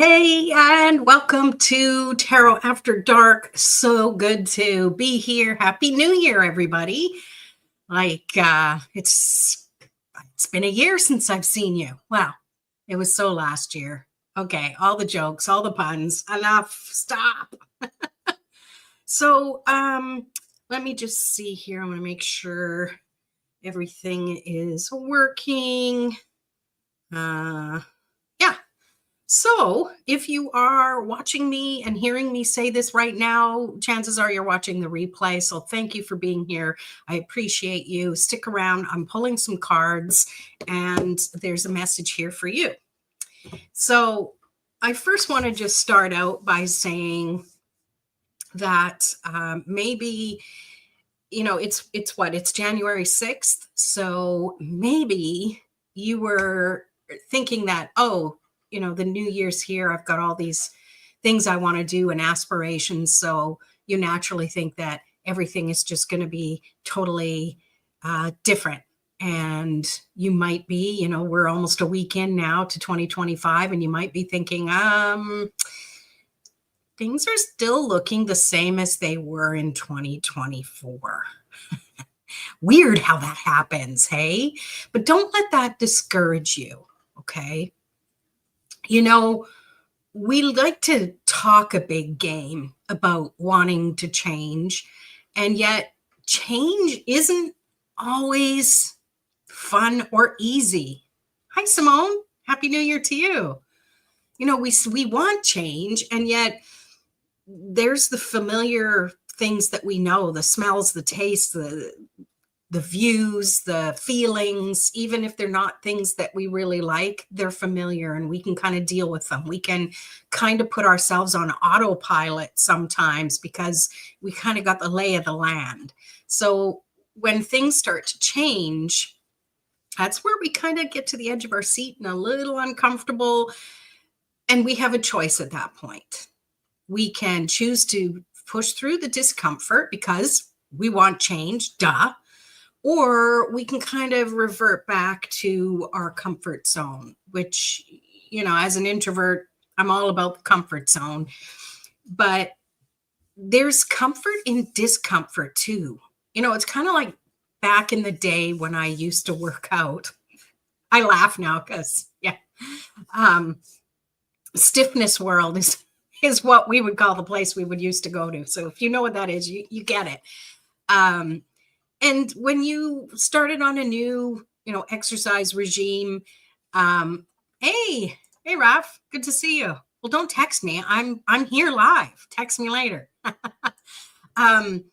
Hey, and welcome to Tarot After Dark. So good to be here. Happy New Year, everybody. It's been a year since I've seen you. Wow, it was so last year. Okay, all the jokes, all the puns. Enough. Stop. So, let me just see here. I want to make sure everything is working. Yeah. So, if you are watching me and hearing me say this right now, chances are you're watching the replay. So, thank you for being here. I appreciate you. Stick around. I'm pulling some cards, and there's a message here for you. So, I first want to just start out by saying that maybe it's January 6th. So maybe you were thinking that, the new year's here. I've got all these things I want to do and aspirations. So you naturally think that everything is just going to be totally different. And you might be, we're almost a week in now to 2025, and you might be thinking, things are still looking the same as they were in 2024. Weird how that happens, hey? But don't let that discourage you, okay? We like to talk a big game about wanting to change, and yet change isn't always fun or easy. Hi, Simone. Happy New Year to you. We want change, and yet there's the familiar things that we know, the smells, the tastes, the views, the feelings. Even if they're not things that we really like, they're familiar and we can kind of deal with them. We can kind of put ourselves on autopilot sometimes because we kind of got the lay of the land. So when things start to change, that's where we kind of get to the edge of our seat and a little uncomfortable. And we have a choice at that point. We can choose to push through the discomfort because we want change, duh. Or we can kind of revert back to our comfort zone, which, as an introvert, I'm all about the comfort zone. But there's comfort in discomfort too. It's kind of like back in the day when I used to work out. I laugh now because, stiffness world is what we would call the place we would used to go to. So if you know what that is, you get it. And when you started on a new, exercise regime, hey, Ralph, good to see you. Well, don't text me. I'm here live. Text me later. When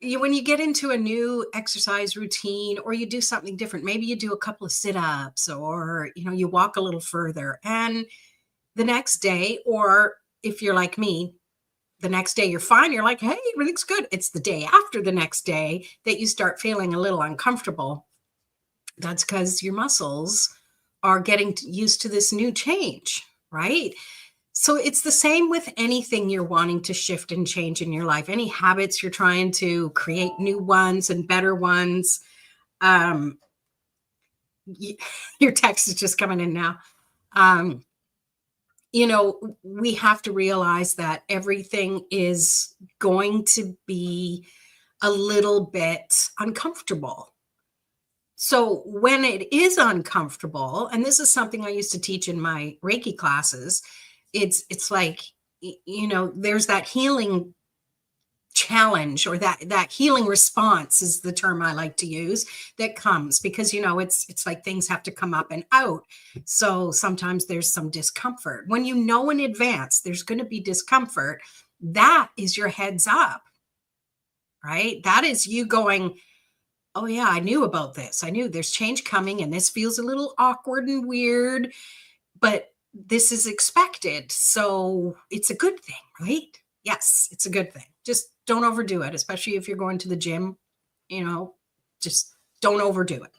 you get into a new exercise routine or you do something different, maybe you do a couple of sit-ups or, you walk a little further, and the next day, or if you're like me, the next day you're fine. You're like, hey, everything's good. It's the day after the next day that you start feeling a little uncomfortable. That's because your muscles are getting used to this new change, right? So it's the same with anything you're wanting to shift and change in your life. Any habits you're trying to create new ones and better ones. Your text is just coming in now. We have to realize that everything is going to be a little bit uncomfortable. So when it is uncomfortable, and this is something I used to teach in my Reiki classes, it's like, there's that healing challenge, or that healing response is the term I like to use, that comes because it's like things have to come up and out. So sometimes there's some discomfort. When you know in advance there's going to be discomfort, that is your heads up, right? That is you going, oh yeah, I knew about this. I knew there's change coming and this feels a little awkward and weird, but this is expected. So it's a good thing, right? Yes, it's a good thing. Just don't overdo it, especially if you're going to the gym, just don't overdo it.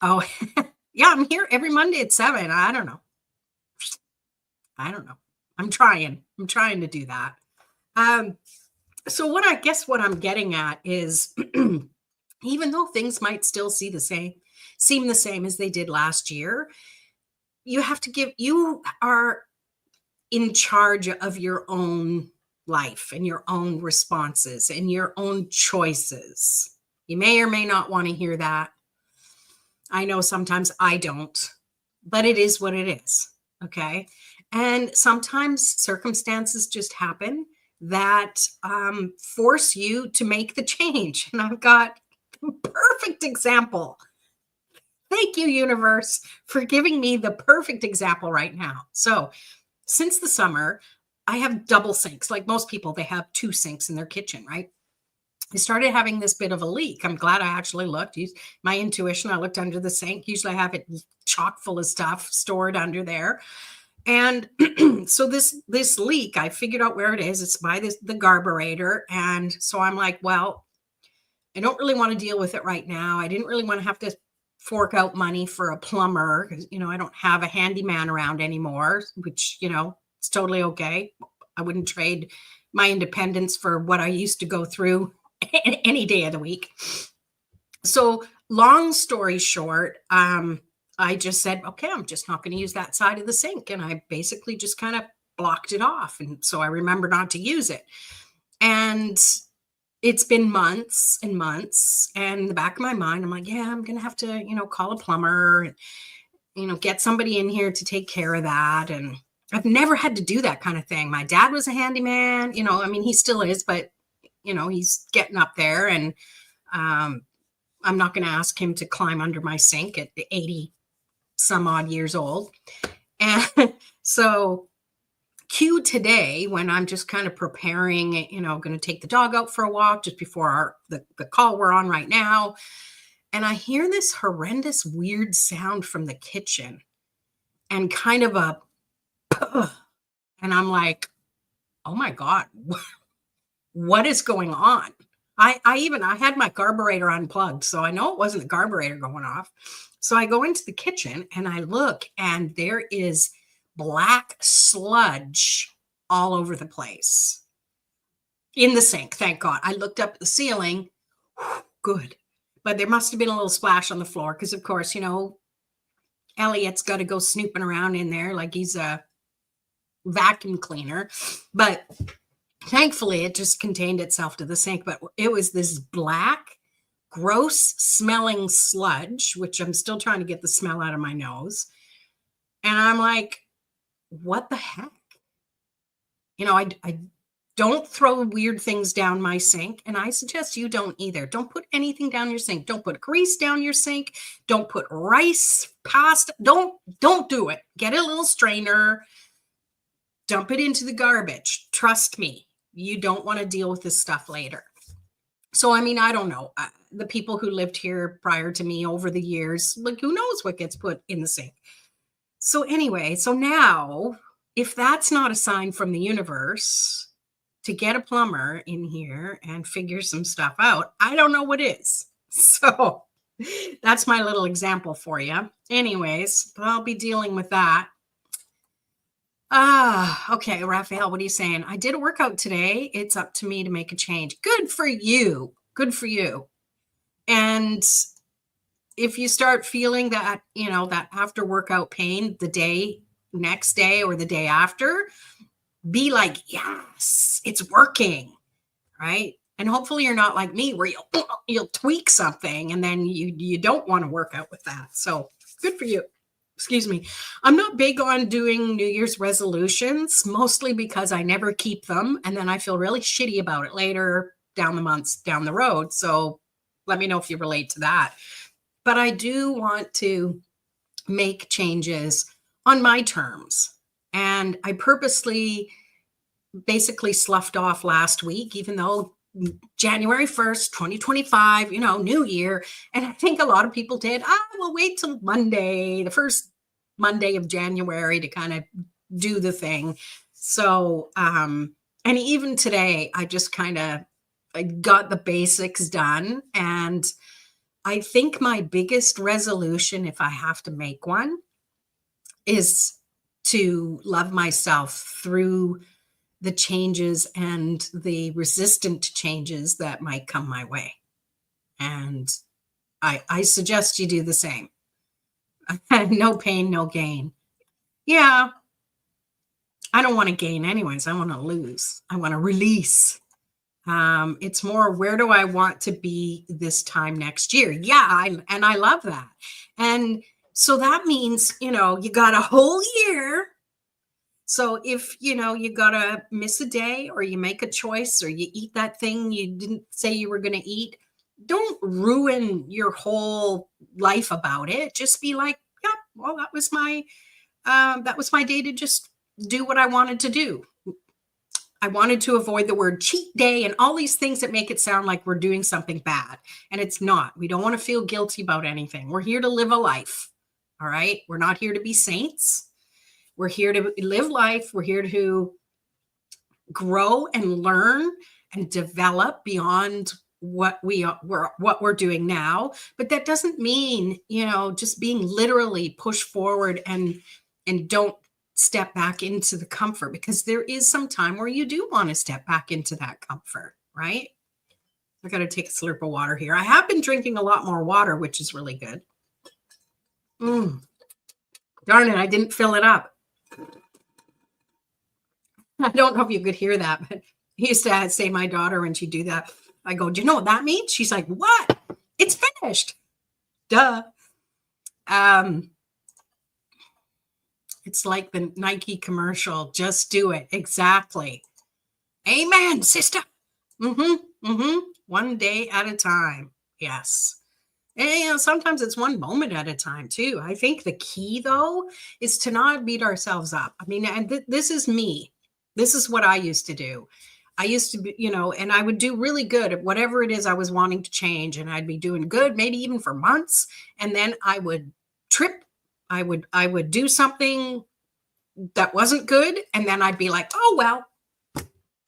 Oh, yeah, I'm here every Monday at 7. I don't know. I'm trying to do that. So what I'm getting at is, even though things might still seem the same as they did last year, you are in charge of your own life and your own responses and your own choices. You may or may not want to hear that. I know sometimes I don't, but it is what it is. Okay. And sometimes circumstances just happen that force you to make the change. And I've got the perfect example. Thank you, universe, for giving me the perfect example right now. So, since the summer, I have double sinks. Like most people, they have two sinks in their kitchen, right? I started having this bit of a leak. I'm glad I actually looked. Used my intuition. I looked under the sink. Usually I have it chock full of stuff stored under there. And so this leak, I figured out where it is. It's by the carburetor. And so I'm like, well, I don't really want to deal with it right now. I didn't really want to have to fork out money for a plumber because, I don't have a handyman around anymore, which, it's totally okay. I wouldn't trade my independence for what I used to go through any day of the week. So long story short, I just said, okay, I'm just not going to use that side of the sink. And I basically just kind of blocked it off. And so I remember not to use it. And it's been months and months. And in the back of my mind, I'm like, yeah, I'm going to have to, call a plumber and, get somebody in here to take care of that. And I've never had to do that kind of thing. My dad was a handyman, he still is, but, he's getting up there. And I'm not going to ask him to climb under my sink at 80 some odd years old. And so cue today when I'm just kind of preparing, going to take the dog out for a walk just before the call we're on right now. And I hear this horrendous, weird sound from the kitchen and kind of a, and I'm like, oh my God, what is going on? I had my carburetor unplugged, so I know it wasn't the carburetor going off. So I go into the kitchen and I look, and there is black sludge all over the place in the sink. Thank God. I looked up at the ceiling. Good. But there must have been a little splash on the floor because, of course, Elliot's got to go snooping around in there like he's a vacuum cleaner. But thankfully, it just contained itself to the sink. But it was this black, gross smelling sludge, which I'm still trying to get the smell out of my nose. And I'm like, what the heck? I don't throw weird things down my sink, and I suggest you don't either. Don't put anything down your sink. Don't put grease down your sink. Don't put rice, pasta. Don't do it. Get a little strainer. Dump it into the garbage. Trust me, you don't want to deal with this stuff later. So, I don't know. The people who lived here prior to me over the years, like, who knows what gets put in the sink. So anyway, so now, if that's not a sign from the universe to get a plumber in here and figure some stuff out, I don't know what is. So that's my little example for you. Anyways, I'll be dealing with that. Okay, Raphael, what are you saying? I did a workout today. It's up to me to make a change. Good for you. Good for you. And if you start feeling that, that after workout pain next day or the day after, be like, yes, it's working, right? And hopefully you're not like me where you'll tweak something and then you don't want to work out with that. So good for you. Excuse me. I'm not big on doing New Year's resolutions, mostly because I never keep them. And then I feel really shitty about it later down the months down the road. So let me know if you relate to that. But I do want to make changes on my terms. And I purposely basically sloughed off last week, even though January 1st, 2025, new year. And I think a lot of people did. We'll wait till Monday, the first Monday of January to kind of do the thing. So, and even today, I just I got the basics done. And I think my biggest resolution, if I have to make one, is to love myself through the changes and the resistant changes that might come my way. And I suggest you do the same. No pain, no gain. Yeah, I don't want to gain anyways. I want to lose. I want to release. It's more, where do I want to be this time next year? Yeah, and I love that. And so that means, you got a whole year. So if, you got to miss a day, or you make a choice, or you eat that thing you didn't say you were going to eat, don't ruin your whole life about it. Just be like, yeah, well, that was my day to just do what I wanted to do. I wanted to avoid the word cheat day and all these things that make it sound like we're doing something bad. And it's not. We don't want to feel guilty about anything. We're here to live a life. All right. We're not here to be saints. We're here to live life. We're here to grow and learn and develop beyond what we're doing now. But that doesn't mean, just being literally push forward and don't step back into the comfort, because there is some time where you do want to step back into that comfort, right? I got to take a slurp of water here. I have been drinking a lot more water, which is really good. Darn it, I didn't fill it up. I don't know if you could hear that, but he used to say, my daughter, when she'd do that, I go, do you know what that means? She's like, what? It's finished. Duh. It's like the Nike commercial, just do it. Exactly. Amen, sister. One day at a time. Yes. And sometimes it's one moment at a time too. I think the key, though, is to not beat ourselves up. I mean, and this is me. This is what I used to do. I used to be, and I would do really good at whatever it is I was wanting to change. And I'd be doing good, maybe even for months. And then I would trip. I would do something that wasn't good. And then I'd be like, oh, well,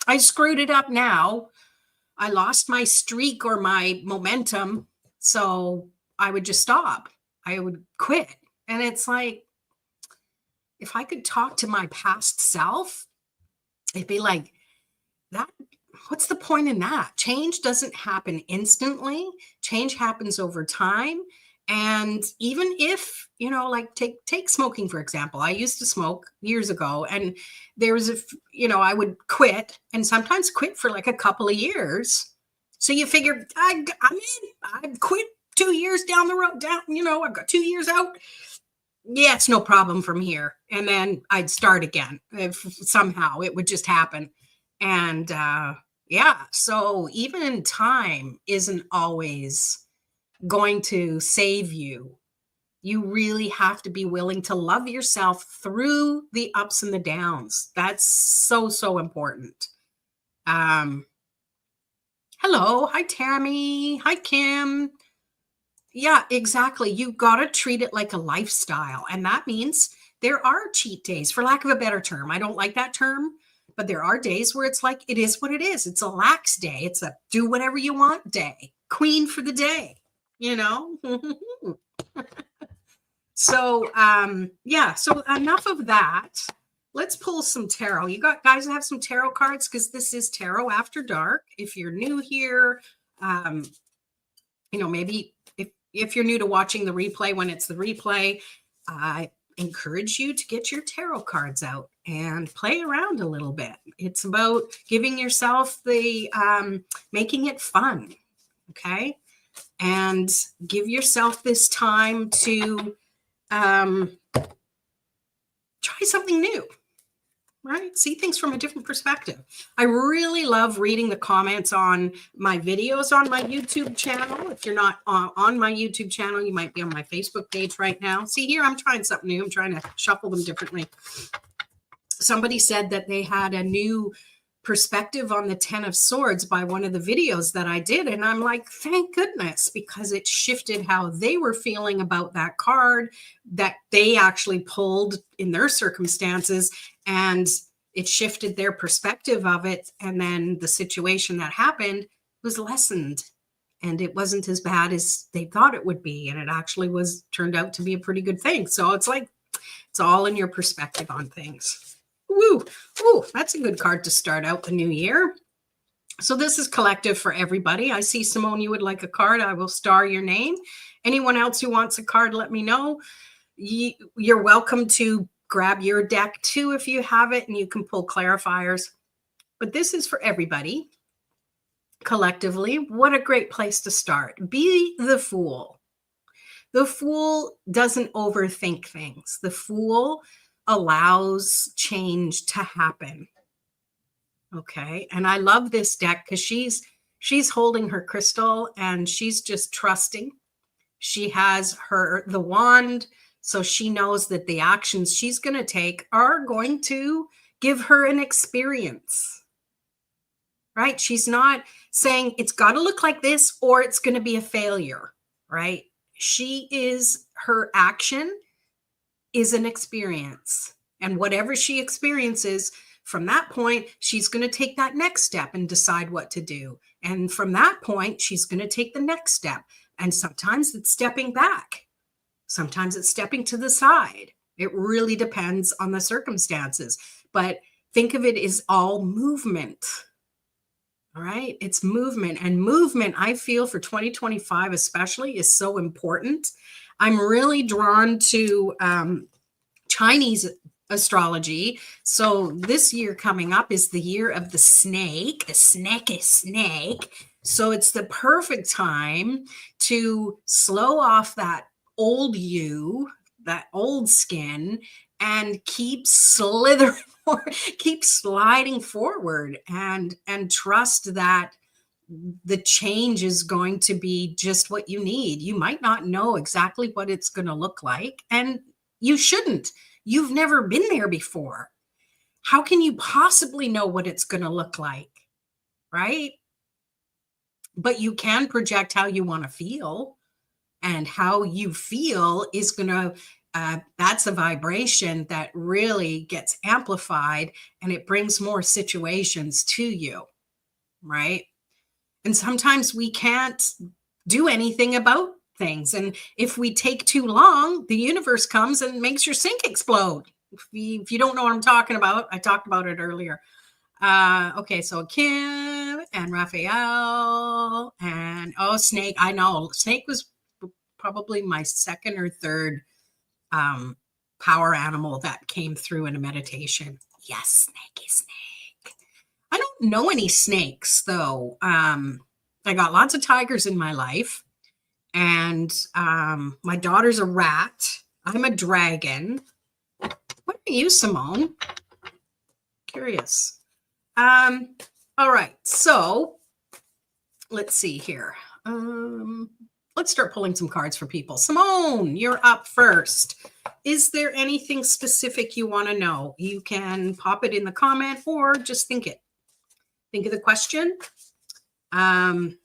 I screwed it up now. I lost my streak or my momentum. So I would just stop. I would quit. And it's like, if I could talk to my past self, it'd be like, that, what's the point in that? Change doesn't happen instantly. Change happens over time. And even if, like take smoking, for example. I used to smoke years ago, and there was I would quit, and sometimes quit for like a couple of years. So you figure, I've quit 2 years down the road, I've got 2 years out. Yeah, it's no problem from here. And then I'd start again. If somehow it would just happen. And so even time isn't always going to save you. You really have to be willing to love yourself through the ups and the downs. That's so, so important. Hello. Hi, Tammy. Hi, Kim. Yeah, exactly. You got to treat it like a lifestyle. And that means there are cheat days, for lack of a better term. I don't like that term, but there are days where it's like, it is what it is. It's a lax day. It's a do whatever you want day. Queen for the day. So, so enough of that. Let's pull some tarot. You guys have some tarot cards, because this is Tarot After Dark. If you're new here, maybe if you're new to watching the replay, when it's the replay, I encourage you to get your tarot cards out and play around a little bit. It's about giving yourself making it fun. Okay. And give yourself this time to try something new, right? See things from a different perspective. I really love reading the comments on my videos on my YouTube channel. If you're not on my YouTube channel, you might be on my Facebook page right now. See here, I'm trying something new. I'm trying to shuffle them differently. Somebody said that they had a new perspective on the 10 of Swords by one of the videos that I did. And I'm like, thank goodness, because it shifted how they were feeling about that card that they actually pulled in their circumstances. And it shifted their perspective of it. And then the situation that happened was lessened. And it wasn't as bad as they thought it would be. And it actually turned out to be a pretty good thing. So it's like, it's all in your perspective on things. Woo! Ooh, that's a good card to start out the new year. So this is collective for everybody. I see, Simone, you would like a card. I will star your name. Anyone else who wants a card, let me know. You're welcome to grab your deck too if you have it, and you can pull clarifiers. But this is for everybody collectively. What a great place to start. Be the fool. The fool doesn't overthink things. The fool allows change to happen. Okay. And I love this deck because she's holding her crystal and she's just trusting. She has the wand, so she knows that the actions she's going to take are going to give her an experience. Right? She's not saying it's got to look like this or it's going to be a failure, right? Her action is an experience. And whatever she experiences, from that point, she's going to take that next step and decide what to do. And from that point, she's going to take the next step. And sometimes it's stepping back. Sometimes it's stepping to the side. It really depends on the circumstances. But think of it as all movement. All right. It's movement. And movement, I feel for 2025 especially, is so important. I'm really drawn to Chinese astrology. So this year coming up is the year of the snake. The snake is snake. So it's the perfect time to slow off that old you, that old skin, and keep slithering, keep sliding forward, and trust that the change is going to be just what you need. You might not know exactly what it's going to look like, and you shouldn't. You've never been there before. How can you possibly know what it's going to look like, right? But you can project how you want to feel, and how you feel is going to, that's a vibration that really gets amplified, and it brings more situations to you, right? And sometimes we can't do anything about things. And if we take too long, the universe comes and makes your sink explode. If you don't know what I'm talking about, I talked about it earlier. Okay, so Kim and Raphael and Snake. I know Snake was probably my second or third power animal that came through in a meditation. Yes, snake is snake. I don't know any snakes though. I got lots of tigers in my life, and my daughter's a rat. I'm a dragon. What are you, Simone? Curious. All right, so let's see here. Let's start pulling some cards for people. Simone, you're up first. Is there anything specific you want to know? You can pop it in the comment or just think it. Think of the question. Oh,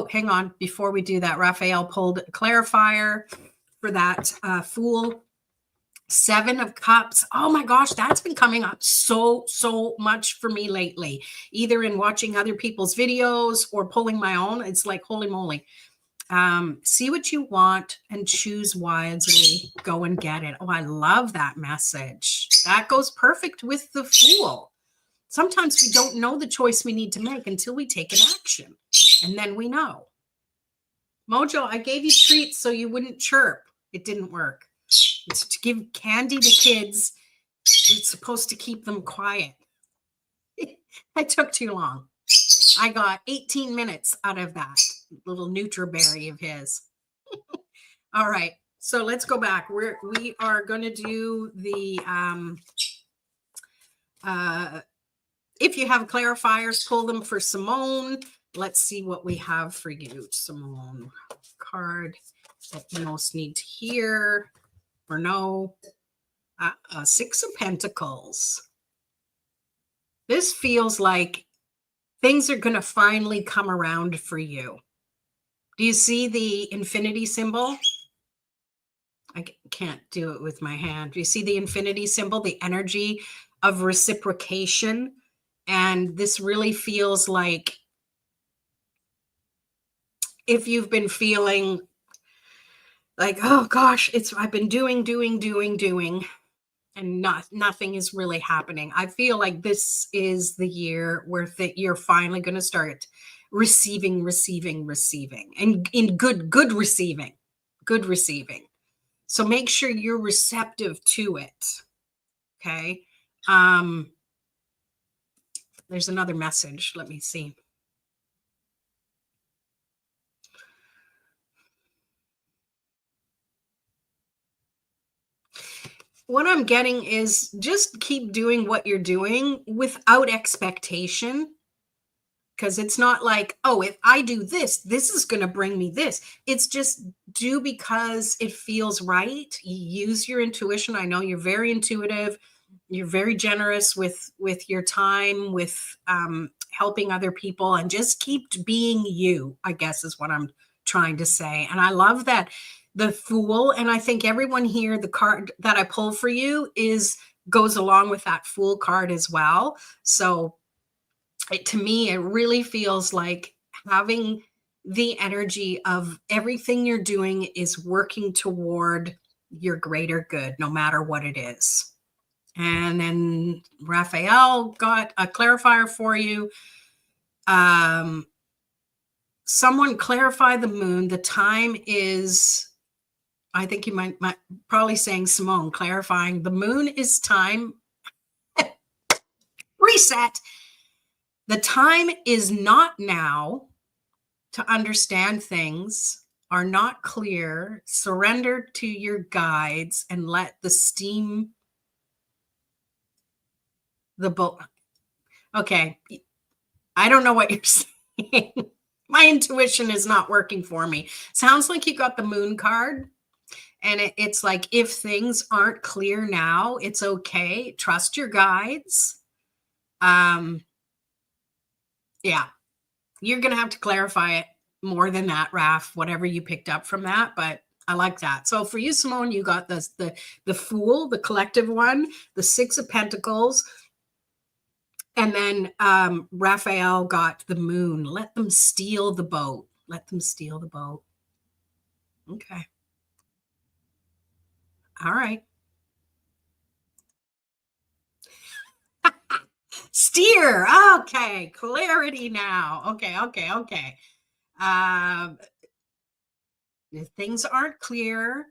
hang on. Before we do that, Raphael pulled a clarifier for that Fool. 7 of Cups. Oh my gosh, that's been coming up so much for me lately, either in watching other people's videos or pulling my own. It's like, holy moly. See what you want and choose wisely. Go and get it. Oh, I love that message. That goes perfect with the Fool. Sometimes we don't know the choice we need to make until we take an action, and then we know. Mojo, I gave you treats so you wouldn't chirp. It didn't work. It's to give candy to kids. It's supposed to keep them quiet. I took too long. I got 18 minutes out of that little NutriBerry of his. All right, so let's go back. We are going to do the if you have clarifiers, pull them for Simone. Let's see what we have for you, Simone. Card that you most need to hear or know. 6 of Pentacles. This feels like things are going to finally come around for you. Do you see the infinity symbol? I can't do it with my hand. Do you see the infinity symbol, the energy of reciprocation? And this really feels like if you've been feeling like, oh gosh, I've been doing, and nothing is really happening. I feel like this is the year where you're finally going to start receiving, and in good receiving. So make sure you're receptive to it. Okay. Um, there's another message. Let me see. What I'm getting is just keep doing what you're doing without expectation. Because it's not like, oh, if I do this, this is going to bring me this. It's just do because it feels right. You use your intuition. I know you're very intuitive. You're very generous with your time, with helping other people, and just keep being you, I guess is what I'm trying to say. And I love that the Fool, and I think everyone here, the card that I pull for you is goes along with that Fool card as well. So to me, it really feels like having the energy of everything you're doing is working toward your greater good, no matter what it is. And then Raphael got a clarifier for you. Someone clarify the moon. The time is, I think you might probably saying Simone, clarifying the moon is time. Reset. The time is not now to understand things are not clear. Surrender to your guides and let the steam the boat. Okay. I don't know what you're saying. My intuition is not working for me. Sounds like you got the moon card. And it's like, if things aren't clear now, it's okay. Trust your guides. Yeah, you're going to have to clarify it more than that, Raf, whatever you picked up from that. But I like that. So for you, Simone, you got the Fool, the collective one, the Six of Pentacles. And then Raphael got the Moon. Let them steal the boat. Let them steal the boat. Okay. All right. Steer. Okay. Clarity now. Okay. Okay. Okay. Um, if things aren't clear,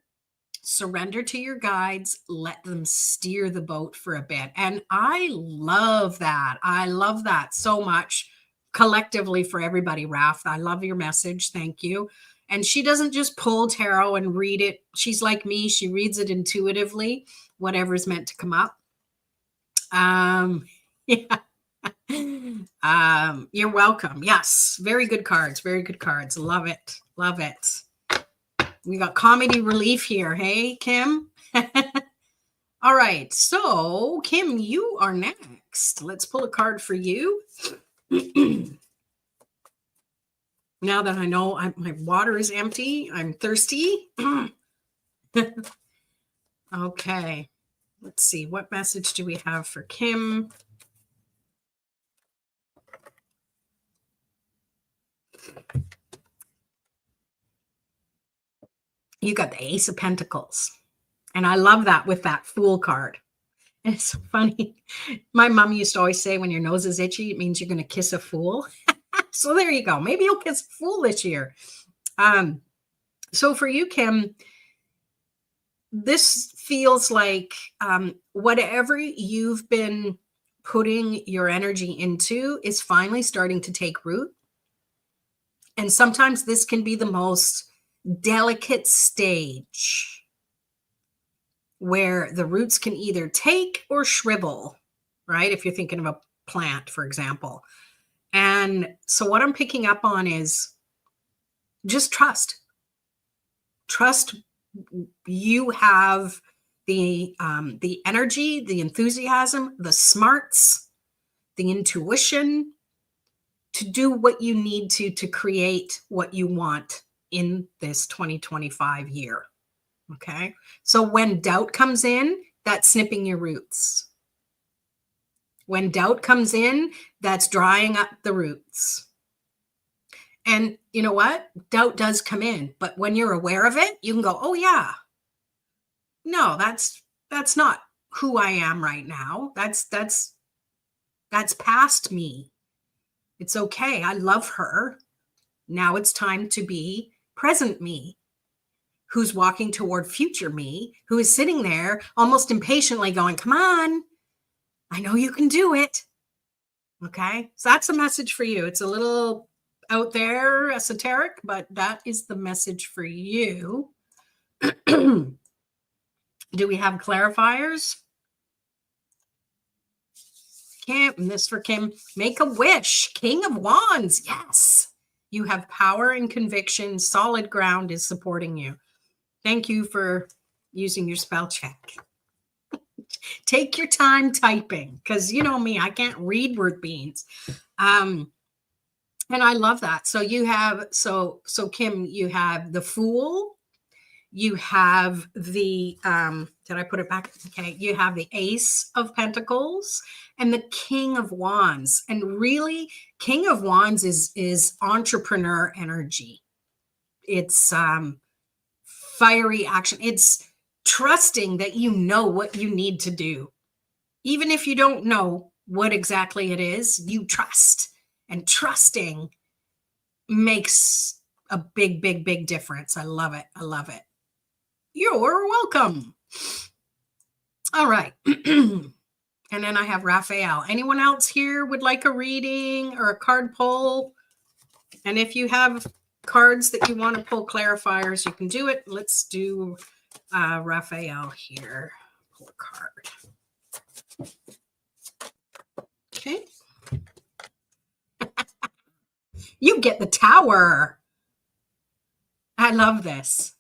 surrender to your guides, let them steer the boat for a bit. And I love that. I love that so much collectively for everybody, Raf. I love your message. Thank you. And she doesn't just pull tarot and read it. She's like me. She reads it intuitively, whatever's meant to come up. Yeah. You're welcome. Yes. Very good cards. Very good cards. Love it. Love it. We got comedy relief here. Hey, Kim. All right. So, Kim, you are next. Let's pull a card for you. Now that I know my water is empty, I'm thirsty. Okay. Let's see. What message do we have for Kim? You got the Ace of Pentacles. And I love that with that Fool card. And it's so funny. My mom used to always say, when your nose is itchy, it means you're going to kiss a fool. So there you go. Maybe you'll kiss a fool this year. So for you, Kim, this feels like whatever you've been putting your energy into is finally starting to take root. And sometimes this can be the most delicate stage where the roots can either take or shrivel, right? If you're thinking of a plant, for example. And so what I'm picking up on is just trust. Trust you have the energy, the enthusiasm, the smarts, the intuition to do what you need to create what you want in this 2025 year. Okay. So when doubt comes in, that's snipping your roots. When doubt comes in, that's drying up the roots. And you know what? Doubt does come in, but when you're aware of it, you can go, oh yeah, no, that's not who I am right now. That's past me. It's okay. I love her. Now it's time to be present me, who's walking toward future me, who is sitting there almost impatiently going, come on, I know you can do it. Okay. So that's a message for you. It's a little out there, esoteric, but that is the message for you. Do we have clarifiers? Kim, this for Kim. Make a wish. King of Wands. Yes. You have power and conviction. Solid ground is supporting you. Thank you for using your spell check. Take your time typing, because you know me, I can't read word beans. And I love that. So you have, so Kim, you have the Fool, you have the, did I put it back? Okay. You have the Ace of Pentacles and the King of Wands. And really, King of Wands is entrepreneur energy. It's fiery action. It's trusting that you know what you need to do. Even if you don't know what exactly it is, you trust. And trusting makes a big, big, big difference. I love it. I love it. You're welcome. All right. And then I have Raphael. Anyone else here would like a reading or a card pull? And if you have cards that you want to pull clarifiers, you can do it. Let's do Raphael here. Pull a card. Okay. You get the Tower. I love this.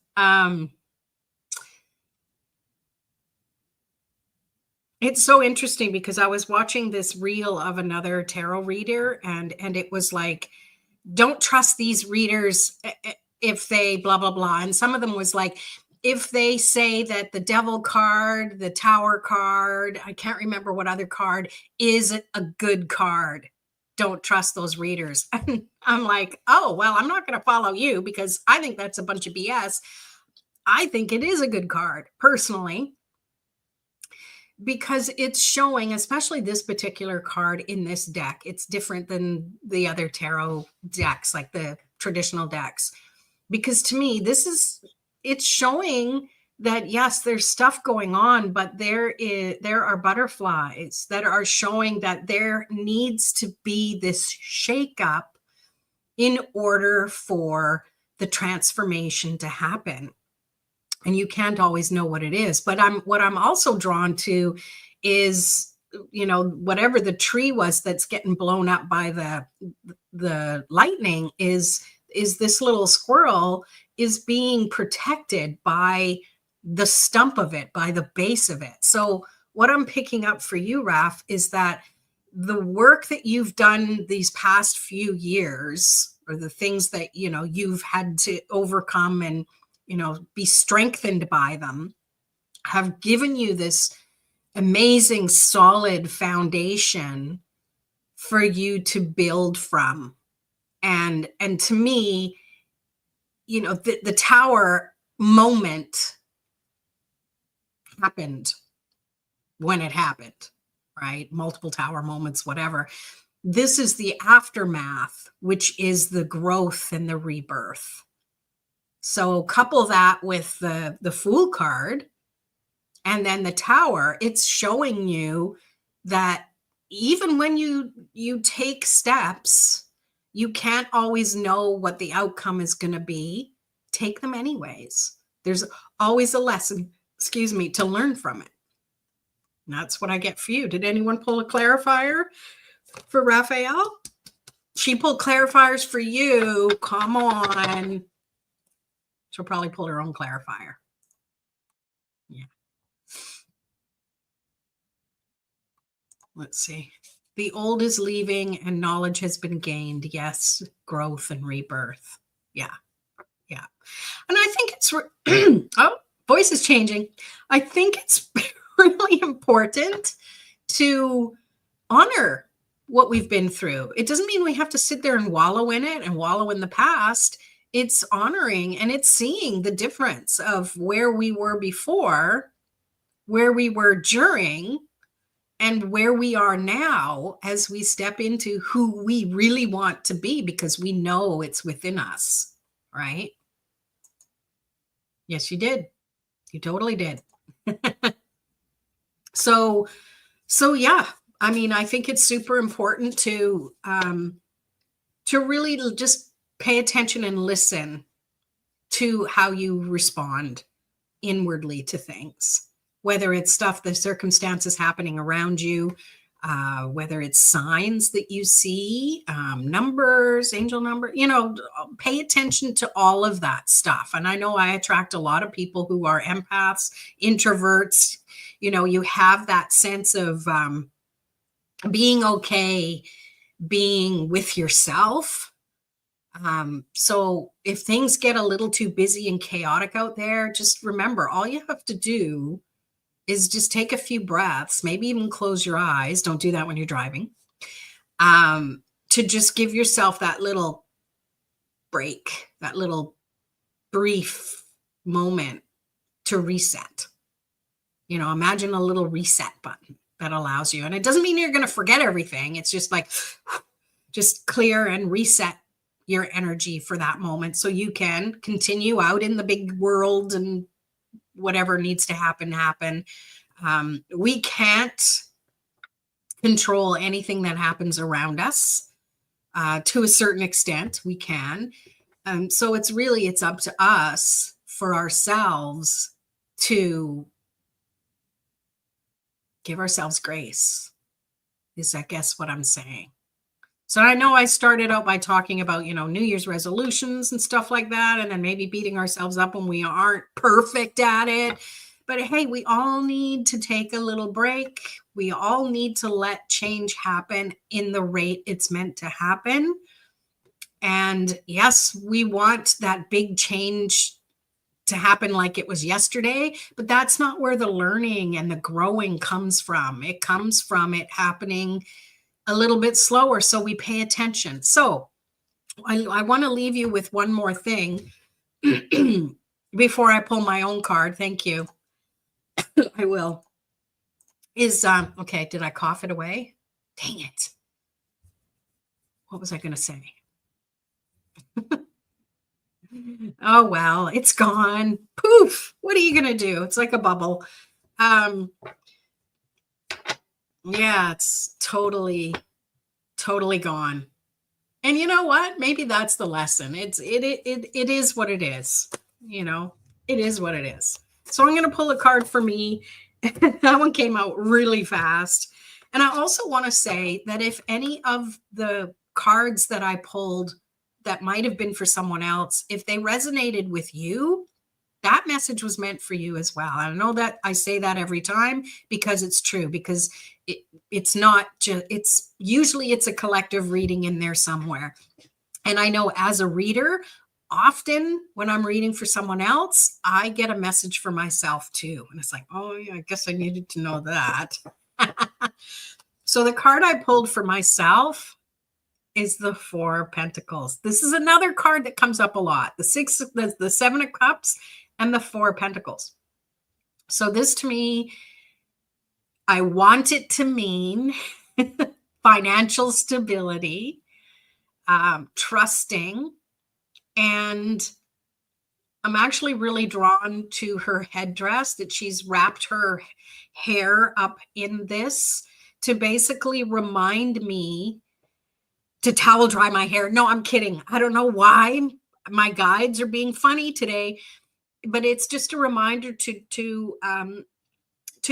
It's so interesting because I was watching this reel of another tarot reader, and it was like, don't trust these readers if they blah, blah, blah. And some of them was like, if they say that the Devil card, the Tower card, I can't remember what other card, is a good card, don't trust those readers. And I'm like, oh, well, I'm not going to follow you because I think that's a bunch of BS. I think it is a good card, personally, because it's showing, especially this particular card in this deck, it's different than the other tarot decks, like the traditional decks. Because to me, it's showing that, yes, there's stuff going on, but there are butterflies that are showing that there needs to be this shakeup in order for the transformation to happen. And you can't always know what it is. But what I'm also drawn to is, you know, whatever the tree was that's getting blown up by the lightning is this little squirrel is being protected by the stump of it, by the base of it. So what I'm picking up for you, Raph, is that the work that you've done these past few years, or the things that, you know, you've had to overcome and, you know, be strengthened by them, have given you this amazing solid foundation for you to build from. And to me, you know, the Tower moment happened when it happened, right? Multiple Tower moments, whatever. This is the aftermath, which is the growth and the rebirth. So couple that with the Fool card and then the Tower, it's showing you that even when you take steps, you can't always know what the outcome is going to be. Take them anyways. There's always a lesson, to learn from it. And that's what I get for you. Did anyone pull a clarifier for Raphael? She pulled clarifiers for you. Come on. She'll probably pull her own clarifier. Yeah. Let's see. The old is leaving and knowledge has been gained. Yes, growth and rebirth. Yeah. Yeah. And I think it's, oh, voice is changing. I think it's really important to honor what we've been through. It doesn't mean we have to sit there and wallow in it and wallow in the past. It's honoring and it's seeing the difference of where we were before, where we were during, and where we are now as we step into who we really want to be, because we know it's within us, right? Yes, you did. You totally did. So, so yeah, I mean, I think it's super important to really just pay attention and listen to how you respond inwardly to things, whether it's stuff, the circumstances happening around you, whether it's signs that you see, numbers, angel number, pay attention to all of that stuff. And I know I attract a lot of people who are empaths, introverts. You have that sense of being okay, being with yourself. So if things get a little too busy and chaotic out there, just remember all you have to do is just take a few breaths, maybe even close your eyes. Don't do that when you're driving. To just give yourself that little break, that little brief moment to reset. Imagine a little reset button that allows you. And it doesn't mean you're going to forget everything. It's just like, just clear and reset your energy for that moment so you can continue out in the big world and whatever needs to happen. We can't control anything that happens around us. To a certain extent, we can. So it's up to us for ourselves to give ourselves grace, is I guess what I'm saying. So I know I started out by talking about, New Year's resolutions and stuff like that, and then maybe beating ourselves up when we aren't perfect at it. But hey, we all need to take a little break. We all need to let change happen in the rate it's meant to happen. And yes, we want that big change to happen like it was yesterday, but that's not where the learning and the growing comes from. It comes from it happening a little bit slower, so we pay attention. So I want to leave you with one more thing before I pull my own card. Thank you. I will. Okay, did I cough it away? Dang it. What was I going to say? Oh, well, it's gone. Poof. What are you going to do? It's like a bubble. Yeah, it's totally gone. And you know what? Maybe that's the lesson. It is what it is. It is what it is. So I'm going to pull a card for me. That one came out really fast. And I also want to say that if any of the cards that I pulled that might have been for someone else, if they resonated with you, that message was meant for you as well. I know that I say that every time because it's true, because it's not just, it's usually it's a collective reading in there somewhere. And I know as a reader, often when I'm reading for someone else, I get a message for myself too. And it's like, oh, yeah, I guess I needed to know that. So the card I pulled for myself is the Four of Pentacles. This is another card that comes up a lot. The Seven of Cups and the Four of Pentacles. So this to me, I want it to mean financial stability, trusting, and I'm actually really drawn to her headdress, that she's wrapped her hair up in this to basically remind me to towel dry my hair. No, I'm kidding. I don't know why my guides are being funny today, but it's just a reminder to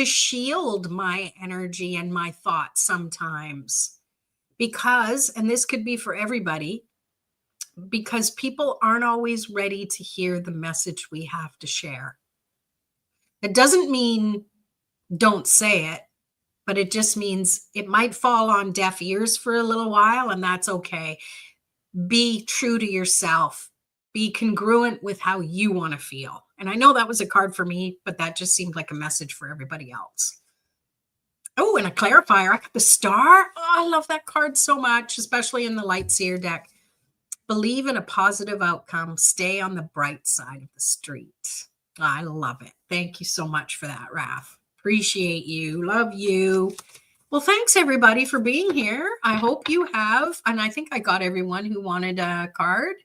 shield my energy and my thoughts sometimes, because, and this could be for everybody, because people aren't always ready to hear the message we have to share. It doesn't mean don't say it, but it just means it might fall on deaf ears for a little while, and that's okay. Be true to yourself. Be congruent with how you want to feel. And I know that was a card for me, but that just seemed like a message for everybody else. Oh, and a clarifier. I got the Star. Oh, I love that card so much, especially in the Light Seer deck. Believe in a positive outcome. Stay on the bright side of the street. I love it. Thank you so much for that, Raph. Appreciate you. Love you. Well, thanks everybody for being here. I hope you have, and I think I got everyone who wanted a card.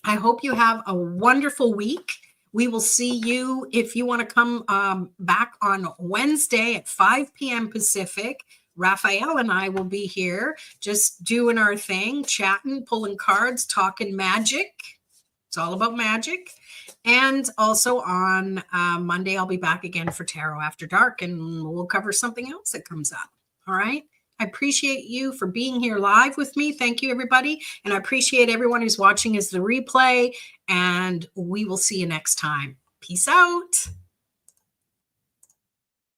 I hope you have a wonderful week. We will see you if you want to come back on Wednesday at 5 p.m. Pacific. Raphael and I will be here just doing our thing, chatting, pulling cards, talking magic. It's all about magic. And also on Monday, I'll be back again for Tarot After Dark, and we'll cover something else that comes up. All right. I appreciate you for being here live with me. Thank you, everybody. And I appreciate everyone who's watching as the replay. And we will see you next time. Peace out.